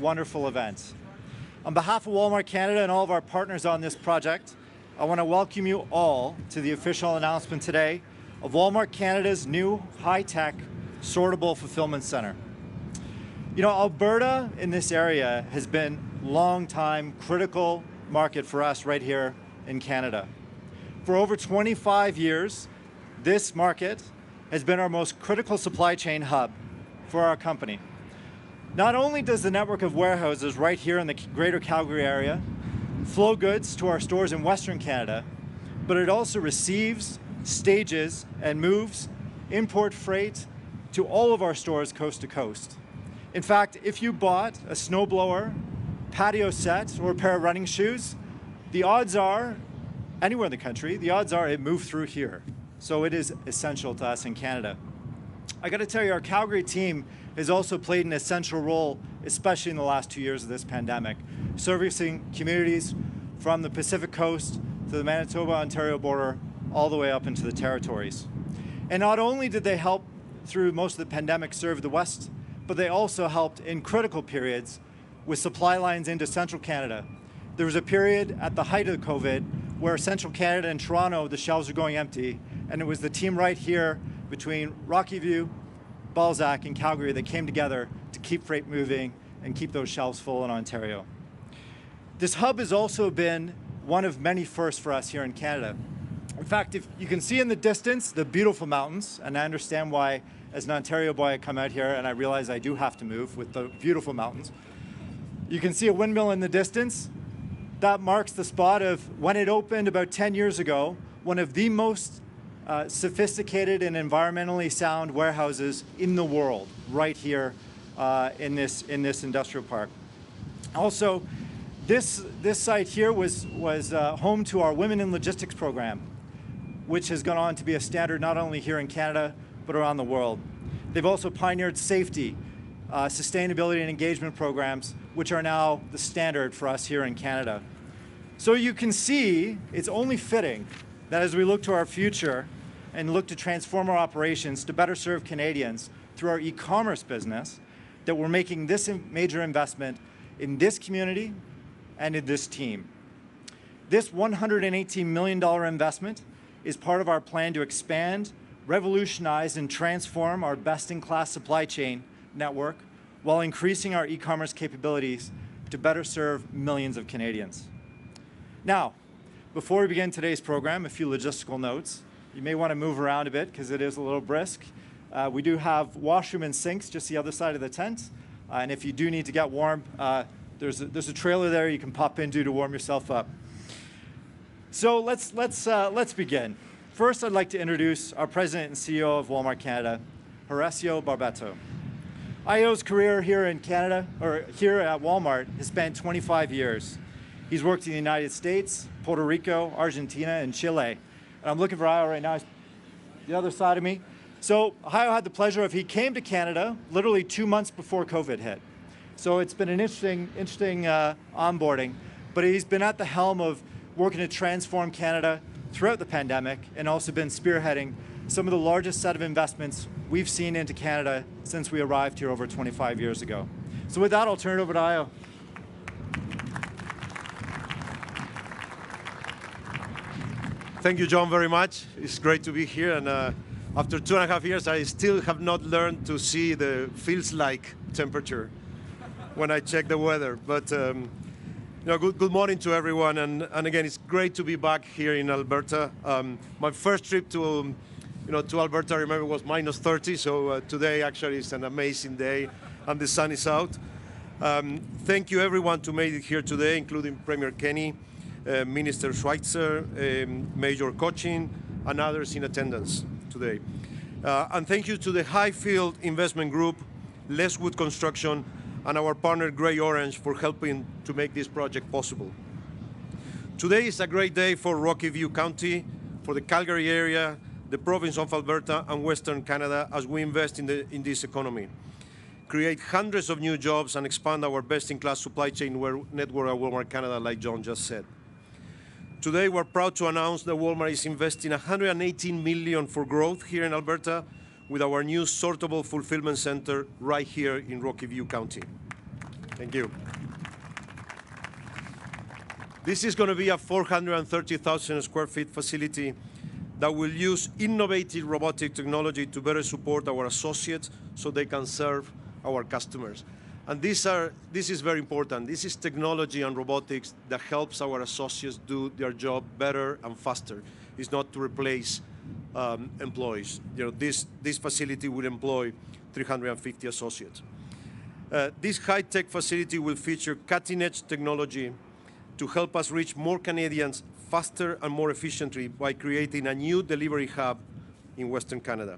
wonderful event. On behalf of Walmart Canada and all of our partners on this project, I want to welcome you all to the official announcement today of Walmart Canada's new high-tech sortable fulfillment center. You know, Alberta in this area has been long-time critical market for us right here in Canada. For over 25 years, this market has been our most critical supply chain hub for our company. Not only does the network of warehouses right here in the Greater Calgary area flow goods to our stores in Western Canada, but it also receives, stages, and moves import freight to all of our stores coast to coast. In fact, if you bought a snowblower, patio set, or a pair of running shoes, the odds are, anywhere in the country, the odds are it moved through here. So it is essential to us in Canada. I got to tell you, our Calgary team has also played an essential role, especially in the last 2 years of this pandemic, servicing communities from the Pacific Coast to the Manitoba-Ontario border, all the way up into the territories. And not only did they help through most of the pandemic serve the West, but they also helped in critical periods with supply lines into central Canada. There was a period at the height of COVID where central Canada and Toronto, the shelves were going empty, and it was the team right here between Rocky View, Balzac, and Calgary that came together to keep freight moving and keep those shelves full in Ontario. This hub has also been one of many firsts for us here in Canada. In fact, if you can see in the distance the beautiful mountains, and I understand why, as an Ontario boy, I come out here and I realize I do have to move with the beautiful mountains. You can see a windmill in the distance. That marks the spot of when it opened about 10 years ago, one of the most sophisticated and environmentally sound warehouses in the world, right here in this industrial park. Also, this site here was home to our Women in Logistics program, which has gone on to be a standard not only here in Canada, but around the world. They've also pioneered safety, sustainability and engagement programs, which are now the standard for us here in Canada. So you can see it's only fitting that as we look to our future and look to transform our operations to better serve Canadians through our e-commerce business, that we're making this major investment in this community and in this team. This $118 million investment is part of our plan to expand, revolutionize, and transform our best-in-class supply chain network while increasing our e-commerce capabilities to better serve millions of Canadians. Now, before we begin today's program, a few logistical notes. You may want to move around a bit because it is a little brisk. We do have washroom and sinks just the other side of the tent. And if you do need to get warm, there's a trailer there you can pop into to warm yourself up. So let's begin. First, I'd like to introduce our President and CEO of Walmart Canada, Horacio Barbeito. IO's career here in Canada, or here at Walmart, has spanned 25 years. He's worked in the United States, Puerto Rico, Argentina, and Chile. And I'm looking for Io right now. He's the other side of me. So Io had the pleasure of, he came to Canada literally 2 months before COVID hit. So it's been an interesting onboarding, but he's been at the helm of working to transform Canada throughout the pandemic and also been spearheading some of the largest set of investments we've seen into Canada since we arrived here over 25 years ago. So with that, I'll turn it over to Io. Thank you, John, very much. It's great to be here. And after 2.5 years, I still have not learned to see the feels like temperature when I check the weather. But good morning to everyone. And again, it's great to be back here in Alberta. My first trip to Alberta, I remember, was -30. So today actually is an amazing day and the sun is out. Thank you everyone to made it here today, including Premier Kenney, Minister Schweitzer, Major Cochin, and others in attendance today. And thank you to the Highfield Investment Group, Leswood Construction, and our partner Gray Orange for helping to make this project possible. Today is a great day for Rocky View County, for the Calgary area, the province of Alberta, and Western Canada as we invest in this economy, create hundreds of new jobs, and expand our best-in-class supply chain network at Walmart Canada, like John just said. Today, we're proud to announce that Walmart is investing $118 million for growth here in Alberta with our new sortable fulfillment center right here in Rocky View County. Thank you. This is going to be a 430,000 square feet facility that will use innovative robotic technology to better support our associates so they can serve our customers. And this is very important. This is technology and robotics that helps our associates do their job better and faster. It's not to replace employees. This facility will employ 350 associates. This high-tech facility will feature cutting-edge technology to help us reach more Canadians faster and more efficiently by creating a new delivery hub in Western Canada.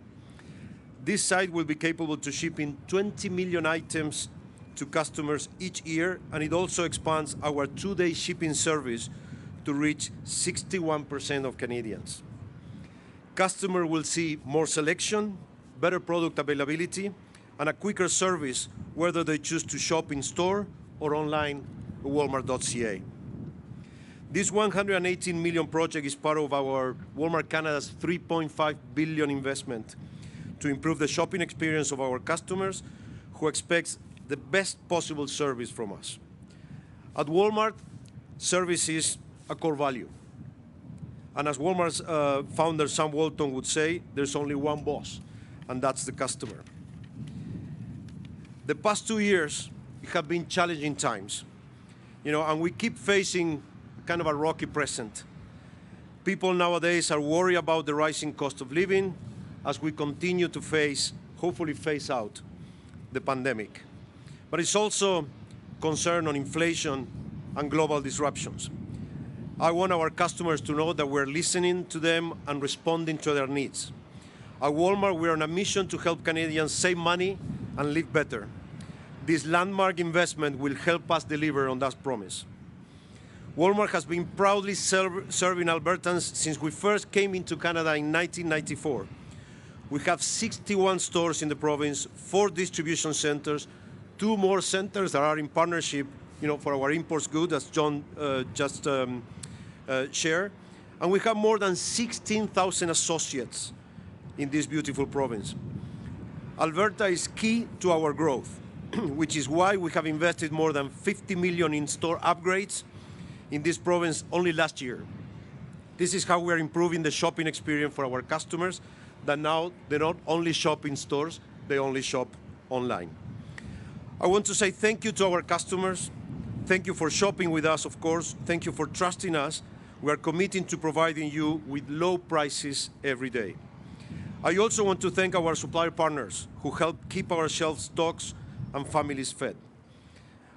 This site will be capable to shipping 20 million items to customers each year, and it also expands our 2-day shipping service to reach 61% of Canadians. Customers will see more selection, better product availability, and a quicker service whether they choose to shop in store or online at walmart.ca. This $118 million project is part of our Walmart Canada's $3.5 billion investment to improve the shopping experience of our customers who expect the best possible service from us. At Walmart, service is a core value. And as Walmart's founder, Sam Walton, would say, there's only one boss, and that's the customer. The past 2 years have been challenging times, and we keep facing kind of a rocky present. People nowadays are worried about the rising cost of living as we continue to hopefully phase out the pandemic. But it's also concern on inflation and global disruptions. I want our customers to know that we're listening to them and responding to their needs. At Walmart, we're on a mission to help Canadians save money and live better. This landmark investment will help us deliver on that promise. Walmart has been proudly serving Albertans since we first came into Canada in 1994. We have 61 stores in the province, 4 distribution centers, 2 more centers that are in partnership, for our imports goods, as John just shared. And we have more than 16,000 associates in this beautiful province. Alberta is key to our growth, which is why we have invested more than $50 million in store upgrades in this province only last year. This is how we're improving the shopping experience for our customers, that now they don't only shop in stores, they only shop online. I want to say thank you to our customers. Thank you for shopping with us, of course. Thank you for trusting us. We are committing to providing you with low prices every day. I also want to thank our supplier partners who help keep our shelf stocks and families fed.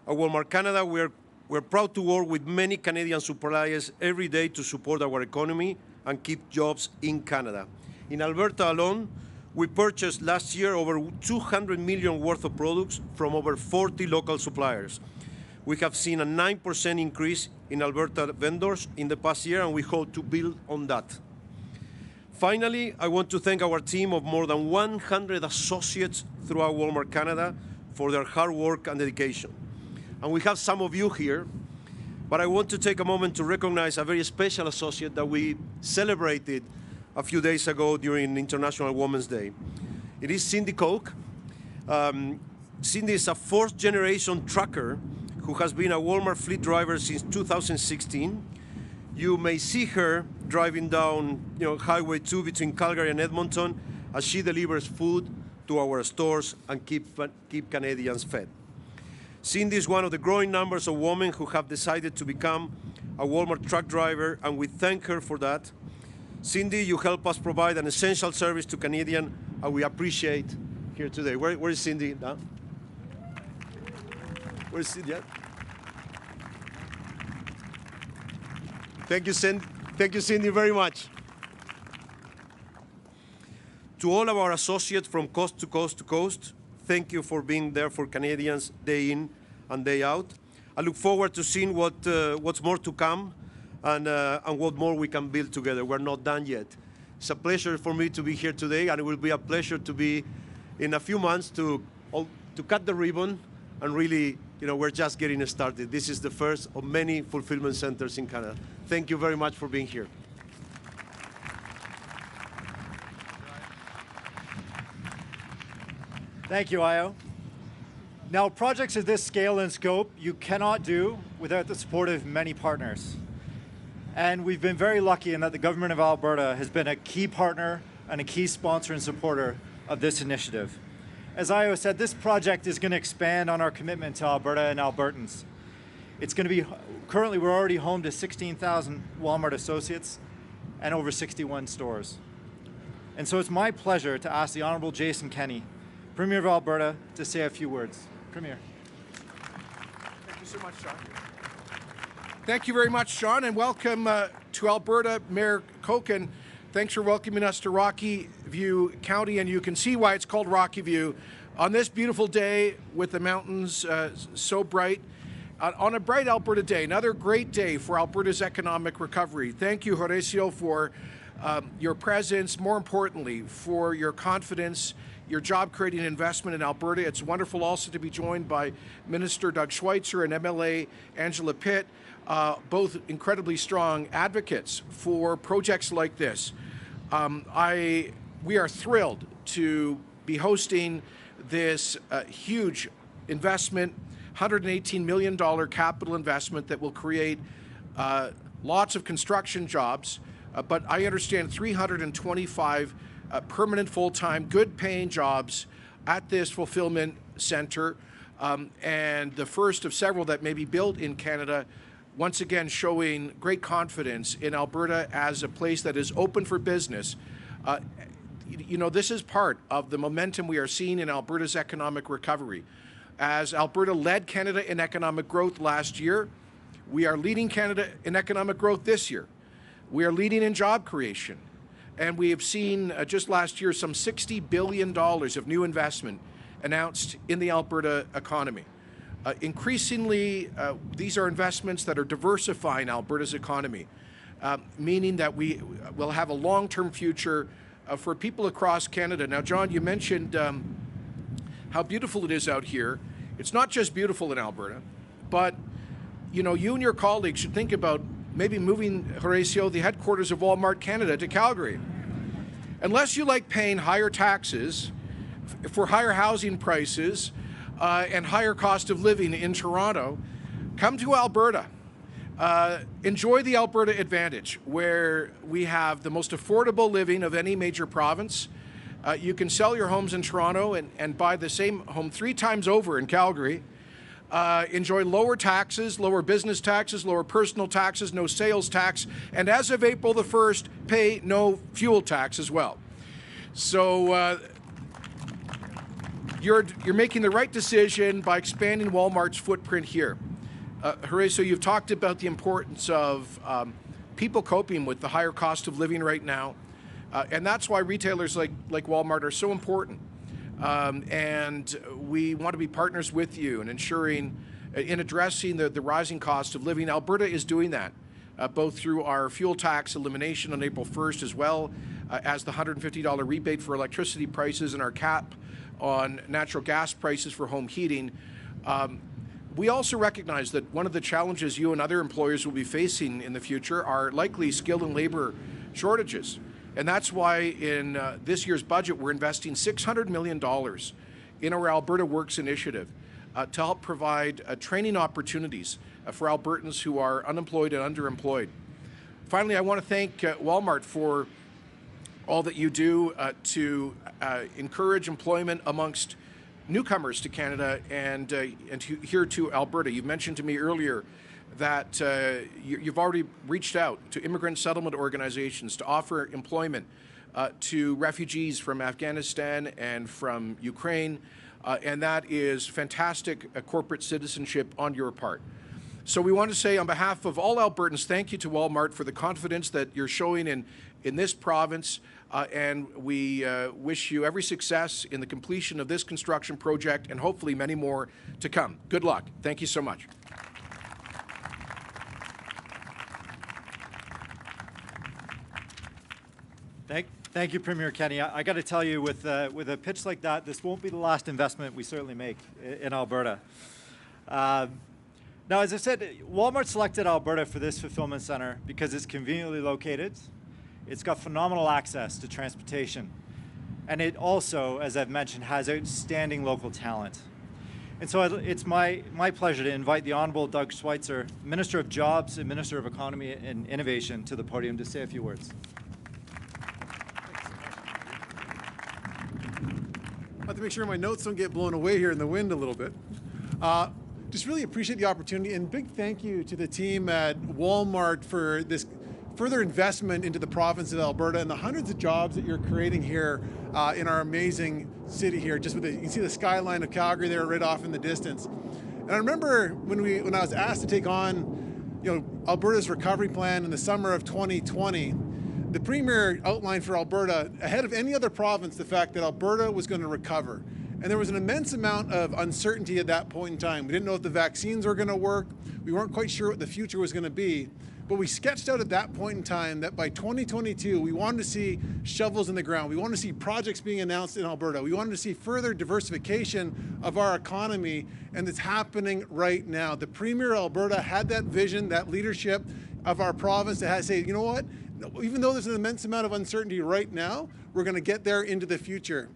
At Walmart Canada, we're proud to work with many Canadian suppliers every day to support our economy and keep jobs in Canada. In Alberta alone, we purchased last year over $200 million worth of products from over 40 local suppliers. We have seen a 9% increase in Alberta vendors in the past year, and we hope to build on that. Finally, I want to thank our team of more than 100 associates throughout Walmart Canada for their hard work and dedication. And we have some of you here, but I want to take a moment to recognize a very special associate that we celebrated a few days ago during International Women's Day. It is Cindy Koch. Cindy is a 4th-generation trucker who has been a Walmart fleet driver since 2016. You may see her driving down Highway 2 between Calgary and Edmonton as she delivers food to our stores and keep Canadians fed. Cindy is one of the growing numbers of women who have decided to become a Walmart truck driver, and we thank her for that. Cindy, you help us provide an essential service to Canadians, and we appreciate here today. Where is Cindy now? Where is Cindy? Thank you, Cindy. Thank you, Cindy, very much. To all of our associates from coast to coast to coast, thank you for being there for Canadians day in and day out. I look forward to seeing what's more to come and what more we can build together. We're not done yet. It's a pleasure for me to be here today, and it will be a pleasure to be in a few months to cut the ribbon and really, we're just getting started. This is the first of many fulfillment centers in Canada. Thank you very much for being here. Thank you, Ayo. Now, projects of this scale and scope, you cannot do without the support of many partners. And we've been very lucky in that the government of Alberta has been a key partner and a key sponsor and supporter of this initiative. As Io said, this project is going to expand on our commitment to Alberta and Albertans. It's going to be, currently we're already home to 16,000 Walmart associates and over 61 stores. And so it's my pleasure to ask the Honourable Jason Kenney, Premier of Alberta, to say a few words. Premier. Thank you so much, Sean. Thank you very much, Sean, and welcome to Alberta, Mayor Koken. Thanks for welcoming us to Rocky View County, and you can see why it's called Rocky View. On this beautiful day with the mountains so bright, on a bright Alberta day, another great day for Alberta's economic recovery. Thank you, Horacio, for your presence, more importantly, for your confidence, your job-creating investment in Alberta. It's wonderful also to be joined by Minister Doug Schweitzer and MLA Angela Pitt, both incredibly strong advocates for projects like this. We are thrilled to be hosting this huge investment, $118 million capital investment that will create lots of construction jobs, but I understand 325 permanent full-time, good-paying jobs at this fulfillment center, and the first of several that may be built in Canada, once again showing great confidence in Alberta as a place that is open for business. You know, this is part of the momentum we are seeing in Alberta's economic recovery. As Alberta led Canada in economic growth last year, we are leading Canada in economic growth this year. We are leading in job creation. And we have seen just last year some $60 billion of new investment announced in the Alberta economy. Increasingly, these are investments that are diversifying Alberta's economy, meaning that we will have a long-term future for people across Canada. Now, John, you mentioned how beautiful it is out here. It's not just beautiful in Alberta, but you know, you and your colleagues should think about maybe moving, Horacio, the headquarters of Walmart Canada to Calgary. Unless you like paying higher taxes for higher housing prices and higher cost of living in Toronto, come to Alberta. Enjoy the Alberta advantage, where we have the most affordable living of any major province. You can sell your homes in Toronto and buy the same home 3 times over in Calgary. Enjoy lower taxes, lower business taxes, lower personal taxes, no sales tax, and as of April the 1st, pay no fuel tax as well. So you're making the right decision by expanding Walmart's footprint here. Horacio, you've talked about the importance of people coping with the higher cost of living right now, and that's why retailers like Walmart are so important. And we want to be partners with you in ensuring, in addressing the rising cost of living. Alberta is doing that, both through our fuel tax elimination on April 1st, as well as the $150 rebate for electricity prices and our cap on natural gas prices for home heating. We also recognize that one of the challenges you and other employers will be facing in the future are likely skill and labor shortages. And that's why in this year's budget, we're investing $600 million in our Alberta Works initiative to help provide training opportunities for Albertans who are unemployed and underemployed. Finally, I want to thank Walmart for all that you do to encourage employment amongst newcomers to Canada and here to Alberta. You mentioned to me earlier that you've already reached out to immigrant settlement organizations to offer employment to refugees from Afghanistan and from Ukraine, and that is fantastic corporate citizenship on your part. So we want to say on behalf of all Albertans, thank you to Walmart for the confidence that you're showing in this province, and we wish you every success in the completion of this construction project and hopefully many more to come. Good luck. Thank you so much. Thank you, Premier Kenney. I got to tell you, with a pitch like that, this won't be the last investment we certainly make in Alberta. Now, as I said, Walmart selected Alberta for this fulfillment center because it's conveniently located, it's got phenomenal access to transportation, and it also, as I've mentioned, has outstanding local talent. And so it's my pleasure to invite the Honorable Doug Schweitzer, Minister of Jobs and Minister of Economy and Innovation, to the podium to say a few words. I have to make sure my notes don't get blown away here in the wind a little bit. Just really appreciate the opportunity, and big thank you to the team at Walmart for this further investment into the province of Alberta and the hundreds of jobs that you're creating here in our amazing city here. Just with you can see the skyline of Calgary there right off in the distance. And I remember when I was asked to take on, Alberta's recovery plan in the summer of 2020. The Premier outlined for Alberta, ahead of any other province, the fact that Alberta was going to recover. And there was an immense amount of uncertainty at that point in time. We didn't know if the vaccines were going to work. We weren't quite sure what the future was going to be. But we sketched out at that point in time that by 2022, we wanted to see shovels in the ground. We wanted to see projects being announced in Alberta. We wanted to see further diversification of our economy, and it's happening right now. The Premier of Alberta had that vision, that leadership of our province to say, you know what? Even though there's an immense amount of uncertainty right now, we're going to get there into the future.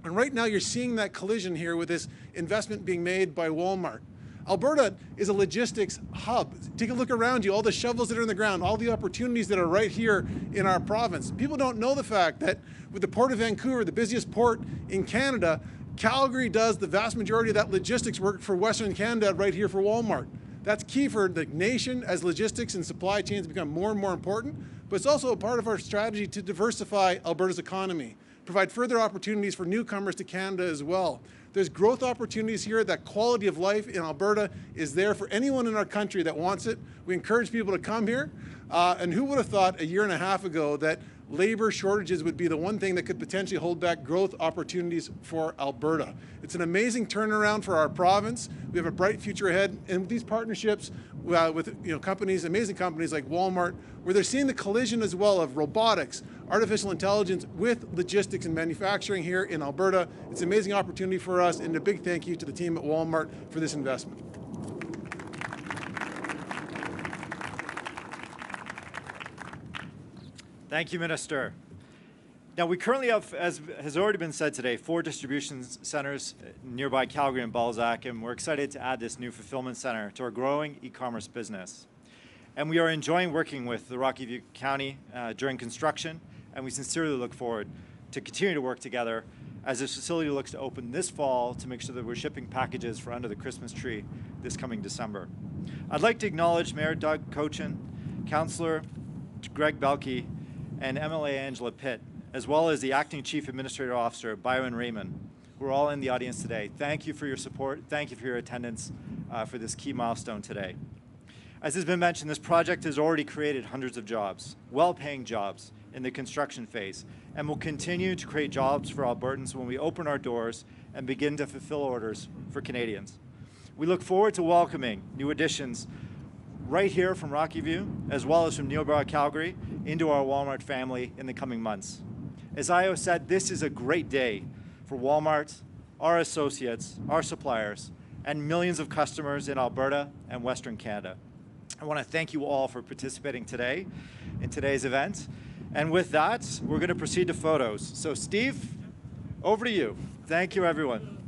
And right now you're seeing that collision here with this investment being made by Walmart. Alberta is a logistics hub. Take a look around you, all the shovels that are in the ground, all the opportunities that are right here in our province. People don't know the fact that with the Port of Vancouver, the busiest port in Canada, Calgary does the vast majority of that logistics work for Western Canada right here for Walmart. That's key for the nation as logistics and supply chains become more and more important, but it's also a part of our strategy to diversify Alberta's economy, provide further opportunities for newcomers to Canada as well. There's growth opportunities here. That quality of life in Alberta is there for anyone in our country that wants it. We encourage people to come here. And who would have thought a year and a half ago that labor shortages would be the one thing that could potentially hold back growth opportunities for Alberta. It's an amazing turnaround for our province. We have a bright future ahead, and with these partnerships with companies, amazing companies like Walmart, where they're seeing the collision as well of robotics, artificial intelligence with logistics and manufacturing here in Alberta. It's an amazing opportunity for us, and a big thank you to the team at Walmart for this investment. Thank you, Minister. Now, we currently have, as has already been said today, 4 distribution centers nearby Calgary and Balzac, and we're excited to add this new fulfillment center to our growing e-commerce business. And we are enjoying working with the Rocky View County during construction, and we sincerely look forward to continue to work together as this facility looks to open this fall to make sure that we're shipping packages for under the Christmas tree this coming December. I'd like to acknowledge Mayor Doug Cochin, Councillor Greg Belkey, and MLA Angela Pitt, as well as the Acting Chief Administrative Officer, Byron Raymond, who are all in the audience today. Thank you for your support. Thank you for your attendance for this key milestone today. As has been mentioned, this project has already created hundreds of jobs, well-paying jobs in the construction phase, and will continue to create jobs for Albertans when we open our doors and begin to fulfill orders for Canadians. We look forward to welcoming new additions right here from Rocky View, as well as from nearby Calgary, into our Walmart family in the coming months. As Io said, this is a great day for Walmart, our associates, our suppliers, and millions of customers in Alberta and Western Canada. I want to thank you all for participating today in today's event. And with that, we're going to proceed to photos. So Steve, over to you. Thank you, everyone.